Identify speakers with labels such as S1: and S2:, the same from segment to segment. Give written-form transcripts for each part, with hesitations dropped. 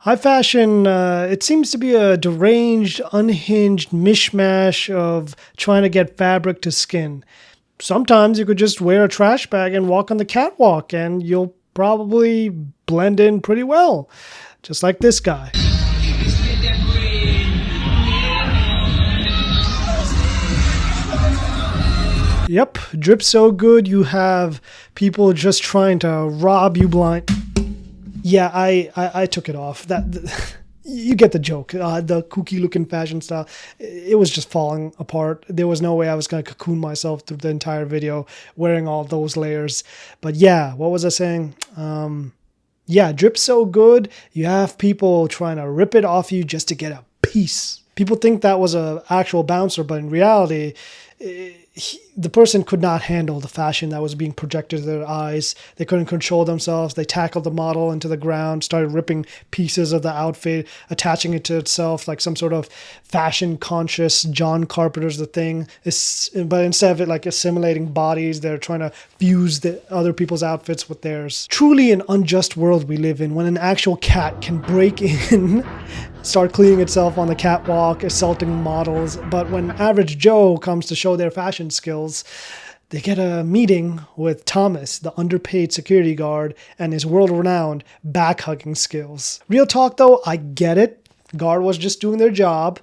S1: High fashion, it seems to be a deranged, unhinged mishmash of trying to get fabric to skin. Sometimes you could just wear a trash bag and walk on the catwalk and you'll probably blend in pretty well. Just like this guy. Yep, drip so good you have people just trying to rob you blind. Yeah, I took it off. You get the joke. The kooky-looking fashion style, it was just falling apart. There was no way I was going to cocoon myself through the entire video wearing all those layers. But yeah, what was I saying? Yeah, drip so good, you have people trying to rip it off you just to get a piece. People think that was an actual bouncer, but in reality, the person could not handle the fashion that was being projected to their eyes. They couldn't control themselves. They tackled the model into the ground, started ripping pieces of the outfit, attaching it to itself like some sort of fashion conscious John Carpenter's The Thing. But instead of it like assimilating bodies, they're trying to fuse the other people's outfits with theirs. Truly an unjust world we live in when an actual cat can break in, start cleaning itself on the catwalk, assaulting models. But when average Joe comes to show their fashion skills, they get a meeting with Thomas, the underpaid security guard, and his world-renowned back-hugging skills. Real talk though, I get it. Guard was just doing their job.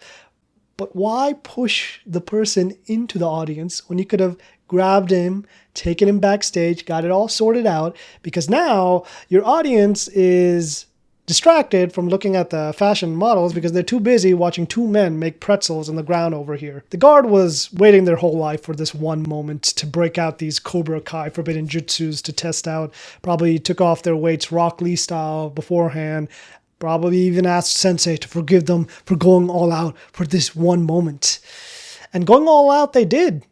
S1: But why push the person into the audience when you could have grabbed him, taken him backstage, got it all sorted out? Because now your audience is distracted from looking at the fashion models because they're too busy watching two men make pretzels on the ground over here. The guard was waiting their whole life for this one moment to break out these Cobra Kai forbidden jutsus to test out. Probably took off their weights Rock Lee style beforehand. Probably even asked Sensei to forgive them for going all out for this one moment. And going all out they did,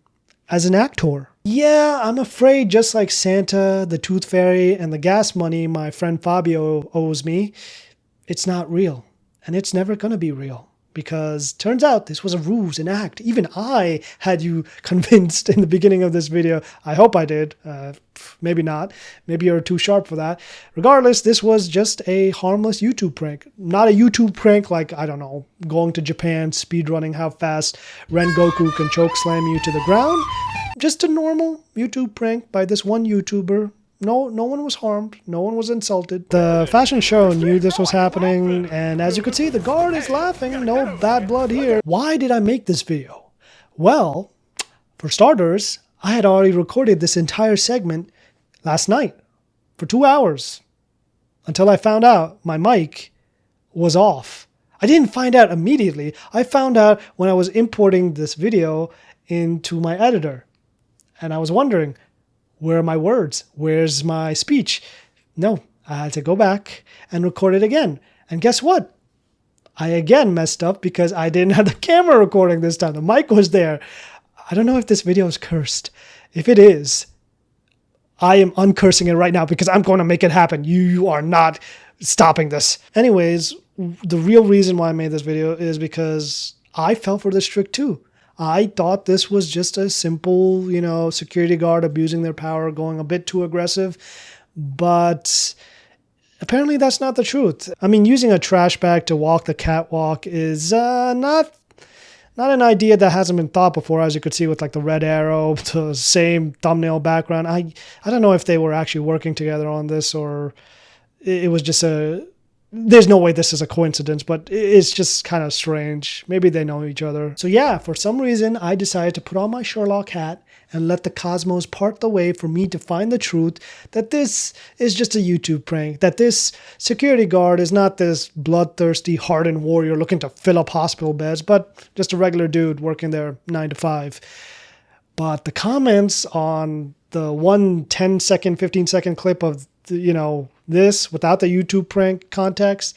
S1: as an actor. Yeah, I'm afraid just like Santa, the Tooth Fairy, and the gas money my friend Fabio owes me, it's not real. And it's never going to be real. Because turns out this was a ruse, an act. Even I had you convinced in the beginning of this video. I hope I did. Maybe not. Maybe you're too sharp for that. Regardless, this was just a harmless YouTube prank. Not a YouTube prank like, I don't know, going to Japan, speedrunning how fast Rengoku can choke slam you to the ground. Just a normal YouTube prank by this one YouTuber. No one was harmed. No one was insulted. The fashion show knew this was happening, and as you can see, the guard is laughing. No bad blood here. Why did I make this video? Well, for starters, I had already recorded this entire segment last night for 2 hours until I found out my mic was off. I didn't find out immediately. I found out when I was importing this video into my editor, and I was wondering, where are my words? Where's my speech? No, I had to go back and record it again. And guess what? I again messed up because I didn't have the camera recording this time. The mic was there. I don't know if this video is cursed. If it is, I am uncursing it right now because I'm going to make it happen. You are not stopping this. Anyways, the real reason why I made this video is because I fell for this trick too. I thought this was just a simple, security guard abusing their power, going a bit too aggressive. But apparently that's not the truth. I mean, using a trash bag to walk the catwalk is not an idea that hasn't been thought before, as you could see with like the red arrow, the same thumbnail background. I don't know if they were actually working together on this or it was just there's no way this is a coincidence, but it's just kind of strange. Maybe they know each other. So yeah, for some reason, I decided to put on my Sherlock hat and let the cosmos part the way for me to find the truth that this is just a YouTube prank, that this security guard is not this bloodthirsty, hardened warrior looking to fill up hospital beds, but just a regular dude working there 9 to 5. But the comments on the 10-second, 15-second clip of, this without the YouTube prank context,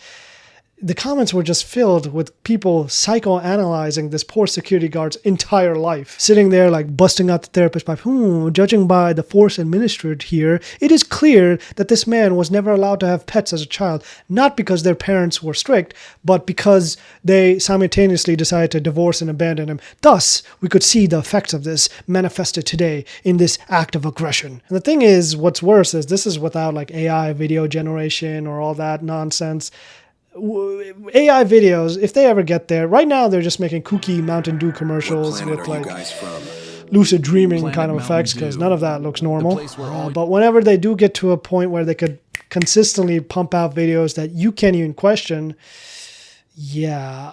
S1: the comments were just filled with people psychoanalyzing this poor security guard's entire life. Sitting there like busting out the therapist pipe. Judging by the force administered here, it is clear that this man was never allowed to have pets as a child. Not because their parents were strict, but because they simultaneously decided to divorce and abandon him. Thus, we could see the effects of this manifested today in this act of aggression. And the thing is, what's worse is this is without like AI video generation or all that nonsense. AI videos, if they ever get there, right now they're just making kooky Mountain Dew commercials with like lucid dreaming kind of effects because none of that looks normal. But whenever they do get to a point where they could consistently pump out videos that you can't even question, yeah,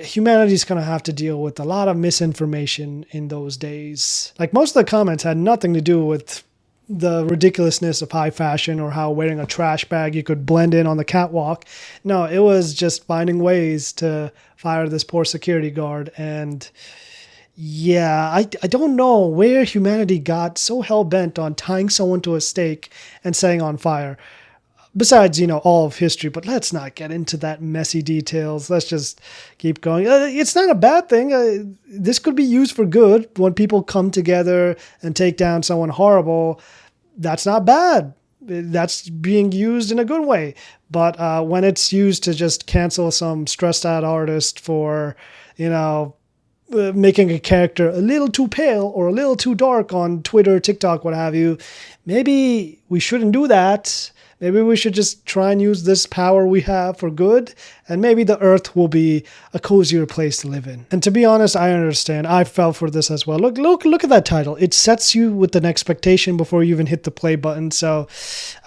S1: humanity's gonna have to deal with a lot of misinformation in those days. Like most of the comments had nothing to do with the ridiculousness of high fashion or how wearing a trash bag you could blend in on the catwalk. No, it was just finding ways to fire this poor security guard. And yeah, I don't know where humanity got so hell-bent on tying someone to a stake and setting on fire. Besides, all of history, but let's not get into that messy details. Let's just keep going. It's not a bad thing. This could be used for good. When people come together and take down someone horrible, that's not bad. That's being used in a good way. But when it's used to just cancel some stressed out artist for, making a character a little too pale or a little too dark on Twitter, TikTok, what have you, maybe we shouldn't do that. Maybe we should just try and use this power we have for good, and maybe the earth will be a cozier place to live in. And to be honest, I understand. I fell for this as well. Look at that title. It sets you with an expectation before you even hit the play button, so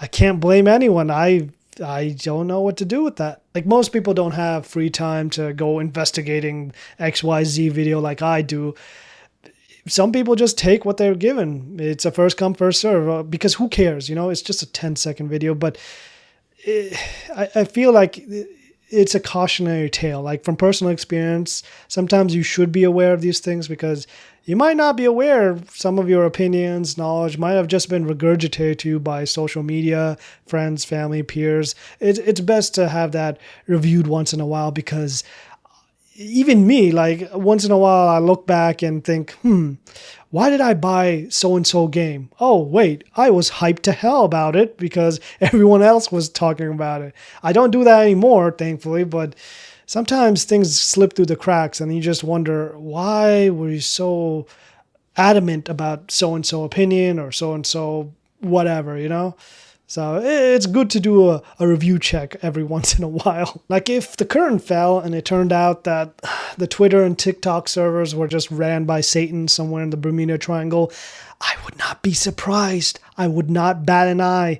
S1: I can't blame anyone. I don't know what to do with that. Like most people don't have free time to go investigating XYZ video like I do. Some people just take what they're given. It's a first come, first serve because who cares? It's just a 10-second video. But I feel like it's a cautionary tale. Like from personal experience, sometimes you should be aware of these things because you might not be aware. Some of your opinions, knowledge might have just been regurgitated to you by social media, friends, family, peers. It's best to have that reviewed once in a while because even me, like once in a while I look back and think, why did I buy so-and-so game? Oh, wait, I was hyped to hell about it because everyone else was talking about it. I don't do that anymore, thankfully, but sometimes things slip through the cracks and you just wonder, why were you so adamant about so-and-so opinion or so-and-so whatever. So it's good to do a review check every once in a while. Like if the curtain fell and it turned out that the Twitter and TikTok servers were just ran by Satan somewhere in the Bermuda Triangle, I would not be surprised. I would not bat an eye.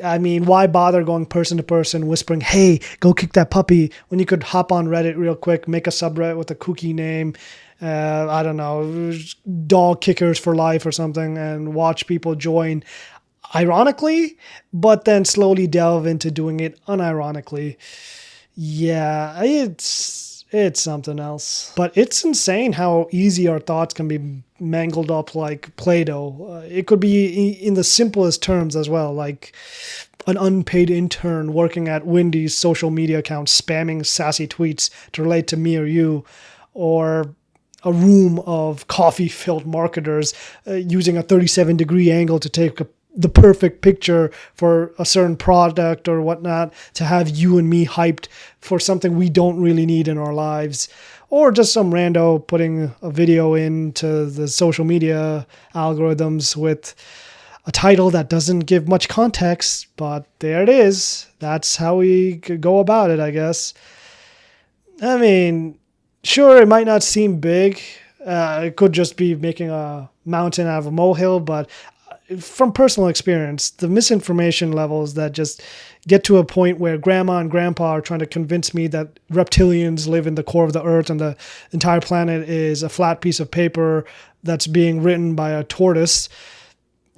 S1: I mean, why bother going person to person whispering, hey, go kick that puppy, when you could hop on Reddit real quick, make a subreddit with a kooky name, I don't know, dog kickers for life or something, and watch people join ironically, but then slowly delve into doing it unironically. Yeah, it's something else. But it's insane how easy our thoughts can be mangled up like Play-Doh. It could be in the simplest terms as well, like an unpaid intern working at Wendy's social media account spamming sassy tweets to relate to me or you, or a room of coffee-filled marketers using a 37-degree angle to take the perfect picture for a certain product or whatnot to have you and me hyped for something we don't really need in our lives, or just some rando putting a video into the social media algorithms with a title that doesn't give much context, but there it is. That's how we could go about it, I guess. I mean, sure, it might not seem big. It could just be making a mountain out of a molehill, but from personal experience, the misinformation levels that just get to a point where grandma and grandpa are trying to convince me that reptilians live in the core of the earth and the entire planet is a flat piece of paper that's being written by a tortoise.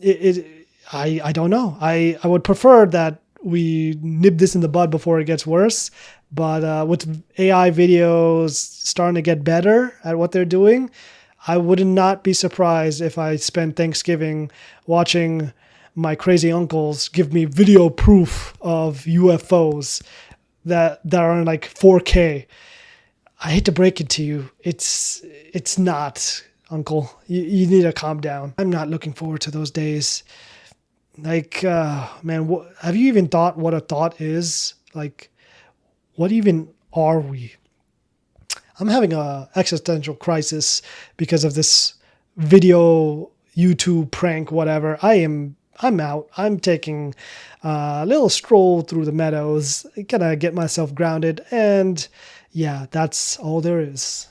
S1: I don't know. I would prefer that we nip this in the bud before it gets worse. But with AI videos starting to get better at what they're doing, I would not be surprised if I spend Thanksgiving watching my crazy uncles give me video proof of UFOs that are in like 4K. I hate to break it to you. It's not, Uncle. You need to calm down. I'm not looking forward to those days. Like, man, have you even thought what a thought is? Like, what even are we? I'm having a existential crisis because of this video, YouTube prank, whatever. I am I'm out. I'm taking a little stroll through the meadows, gonna get myself grounded, and yeah, that's all there is.